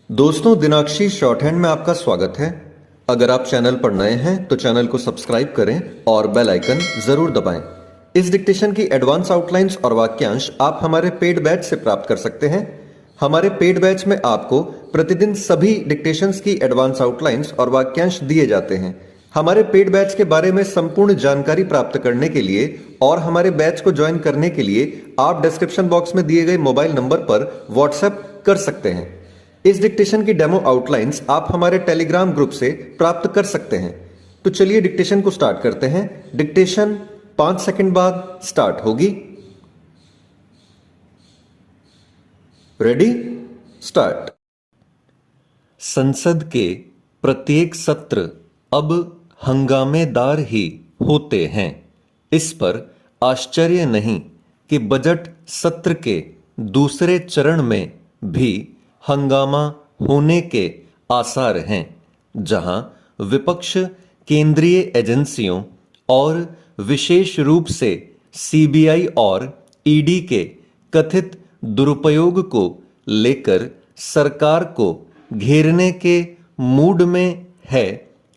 दोस्तों, दिनाक्षी short hand में आपका स्वागत है। अगर आप चैनल पर नए हैं तो चैनल को सब्सक्राइब करें और बेल आइकन जरूर दबाएं। इस डिक्टेशन की एडवांस आउटलाइंस और वाक्यांश आप हमारे पेड बैच से प्राप्त कर सकते हैं। हमारे पेड बैच में आपको प्रतिदिन सभी डिक्टेशंस की एडवांस आउटलाइंस और वाक्यांश दिए जाते हैं। हमारे पेड बैच के बारे में संपूर्ण जानकारी प्राप्त करने के लिए और हमारे बैच को ज्वाइन करने के लिए आप डिस्क्रिप्शन बॉक्स में दिए गए मोबाइल नंबर पर व्हाट्सएप कर सकते हैं। इस डिक्टेशन की डेमो आउटलाइंस आप हमारे टेलीग्राम ग्रुप से प्राप्त कर सकते हैं। तो चलिए डिक्टेशन को स्टार्ट करते हैं। डिक्टेशन 5 सेकंड बाद स्टार्ट होगी। Ready, start. संसद के प्रत्येक सत्र अब हंगामेदार ही होते हैं। इस पर आश्चर्य नहीं कि बजट सत्र के दूसरे चरण में भी हंगामा होने के आसार हैं, जहां विपक्ष केंद्रीय एजेंसियों और विशेष रूप से सीबीआई और ईडी के कथित दुरुपयोग को लेकर सरकार को घेरने के मूड में है।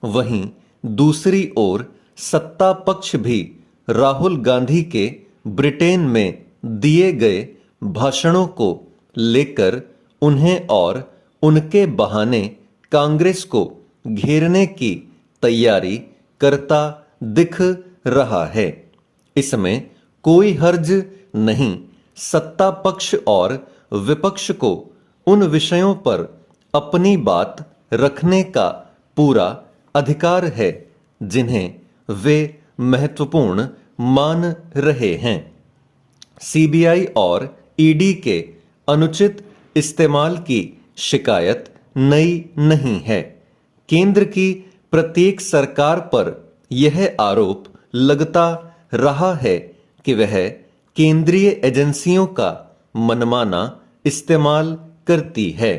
वहीं दूसरी ओर सत्ता पक्ष भी राहुल गांधी के ब्रिटेन में दिए गए भाषणों को लेकर उन्हें और उनके बहाने कांग्रेस को घेरने की तैयारी करता दिख रहा है। इसमें कोई हर्ज नहीं। सत्ता पक्ष और विपक्ष को उन विषयों पर अपनी बात रखने का पूरा अधिकार है जिन्हें वे महत्वपूर्ण मान रहे हैं। सीबीआई और ईडी के अनुचित इस्तेमाल की शिकायत नई नहीं है। केंद्र की प्रत्येक सरकार पर यह आरोप लगता रहा है कि वह केंद्रीय एजेंसियों का मनमाना इस्तेमाल करती है।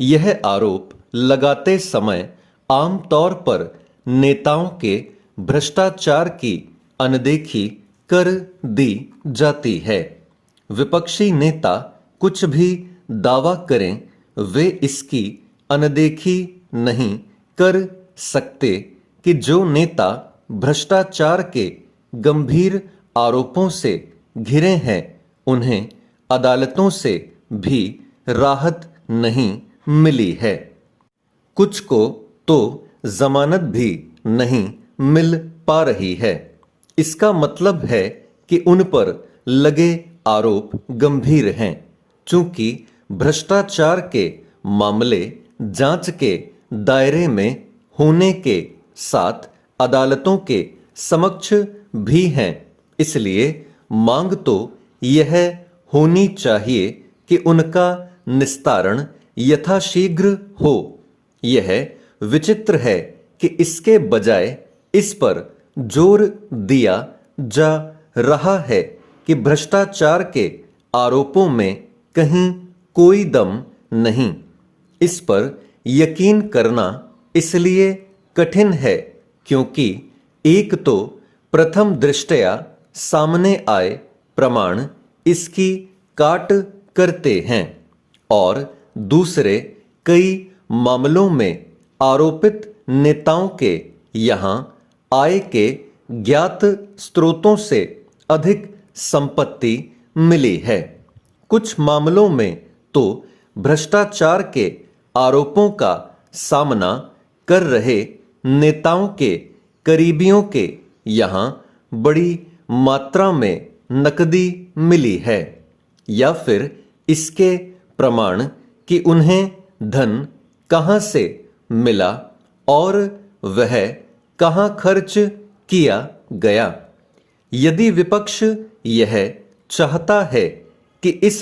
यह आरोप लगाते समय आमतौर पर नेताओं के भ्रष्टाचार की अनदेखी कर दी जाती है। विपक्षी नेता कुछ भी दावा करें, वे इसकी अनदेखी नहीं कर सकते कि जो नेता भ्रष्टाचार के गंभीर आरोपों से घिरे हैं, उन्हें अदालतों से भी राहत नहीं मिली है। कुछ को तो जमानत भी नहीं मिल पा रही है। इसका मतलब है कि उन पर लगे आरोप गंभीर हैं। चूंकि भ्रष्टाचार के मामले जांच के दायरे में होने के साथ अदालतों के समक्ष भी हैं, इसलिए मांग तो यह होनी चाहिए कि उनका निस्तारण यथाशीघ्र हो। यह विचित्र है कि इसके बजाय इस पर जोर दिया जा रहा है कि भ्रष्टाचार के आरोपों में कहीं कोई दम नहीं। इस पर यकीन करना इसलिए कठिन है क्योंकि एक तो प्रथम दृष्टया सामने आए प्रमाण इसकी काट करते हैं और दूसरे कई मामलों में आरोपित नेताओं के यहाँ आय के ज्ञात स्रोतों से अधिक संपत्ति मिली है। कुछ मामलों में तो भ्रष्टाचार के आरोपों का सामना कर रहे नेताओं के करीबियों के यहाँ बड़ी मात्रा में नकदी मिली है, या फिर इसके प्रमाण कि उन्हें धन कहाँ से मिला और वह कहाँ खर्च किया गया। यदि विपक्ष यह चाहता है कि इस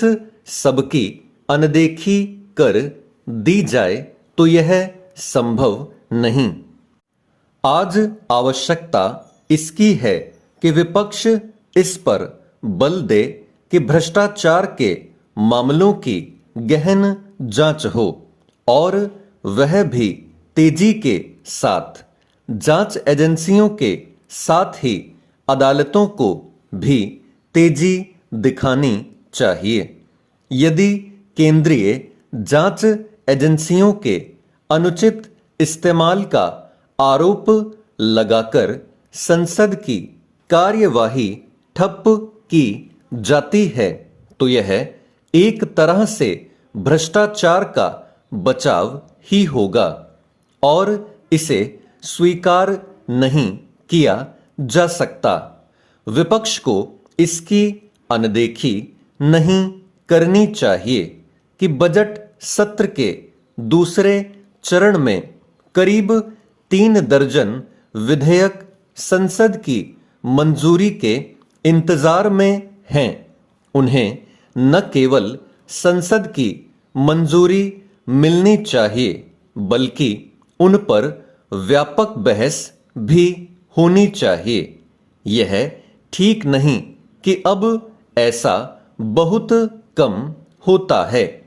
सब की अनदेखी कर दी जाए तो यह संभव नहीं। आज आवश्यकता इसकी है कि विपक्ष इस पर बल दे कि भ्रष्टाचार के मामलों की गहन जांच हो और वह भी तेजी के साथ। जांच एजेंसियों के साथ ही अदालतों को भी तेजी दिखानी चाहिए। यदि केंद्रीय जांच एजेंसियों के अनुचित इस्तेमाल का आरोप लगाकर संसद की कार्यवाही ठप की जाती है तो यह एक तरह से भ्रष्टाचार का बचाव ही होगा और इसे स्वीकार नहीं किया जा सकता। विपक्ष को इसकी अनदेखी नहीं करनी चाहिए कि बजट सत्र के दूसरे चरण में करीब 3 दर्जन विधेयक संसद की मंजूरी के इंतजार में हैं। उन्हें न केवल संसद की मंजूरी मिलनी चाहिए बल्कि उन पर व्यापक बहस भी होनी चाहिए। यह ठीक नहीं कि अब ऐसा बहुत कम होता है।